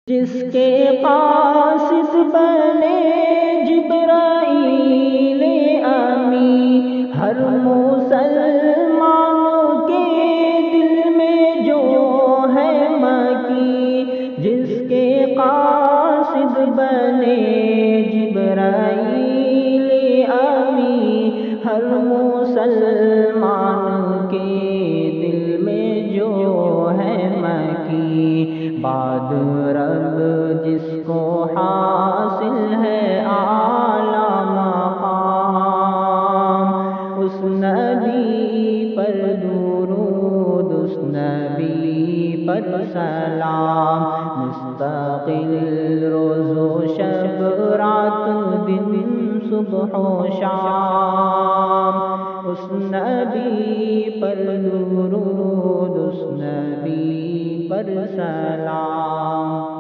جس کے قاصد بنے جبرائیل امی، ہر مسلمان کے دل میں جو ہے مکی، جس کے قاصد بنے جبرائیل امی، ہر مسلمان کے دل میں جو ہے مکی، بعد رب جس کو حاصل ہے اعلیٰ مقام، اس نبی پر درود، اس نبی پر سلام، مستقل روز و شب، رات دن صبح و شام، اس نبی پر درود، اس نبی پر سلام۔